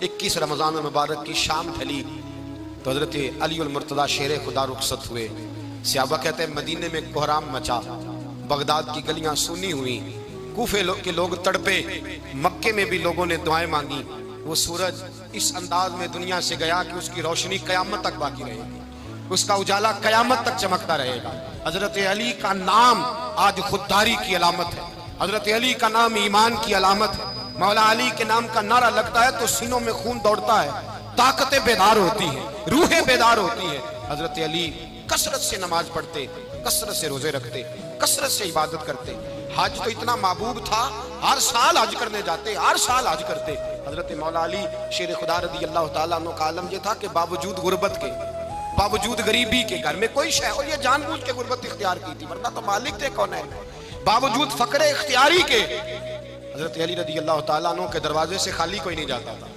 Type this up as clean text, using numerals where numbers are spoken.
21 रमज़ान मुबारक की शाम ढली तो हजरत अली उल मुर्तज़ा शेर खुदा रुखसत हुए। सहाबा कहते हैं मदीने में कोहराम मचा, बगदाद की गलियां सुनी हुई, कूफे के लोग तड़पे, मक्के में भी लोगों ने दुआएं मांगी। वो सूरज इस अंदाज में दुनिया से गया कि उसकी रोशनी कयामत तक बाकी रहेगी, उसका उजाला कयामत तक चमकता रहेगा। हजरत अली का नाम आज खुददारी की अलामत है, हजरत अली का नाम ईमान की अलामत है। मौला अली के नाम का नारा लगता है तो सीनों में खून दौड़ता है, ताकतें बेदार होती हैं, रूहें बेदार होती हैं। हजरत अली कसरत से नमाज पढ़ते, कसरत से रोजे रखते, कसरत से इबादत करते। हज तो इतना महबूब था, हर साल हज करने जाते, हर साल हज करते। हजरत मौला अली शेर खुदा रदी अल्लाह तआला अन्हु का आलम ये था कि बावजूद गुर्बत के, बावजूद गरीबी के, घर में कोई शय, और ये जानबूझ के गुर्बत इख्तियार की थी वरना तो मालिक थे कौन है, बावजूद फकरे इख्तियारी के हजरत अली रदी अल्लाह तआला अन्हु के दरवाजे से खाली कोई नहीं जाता था।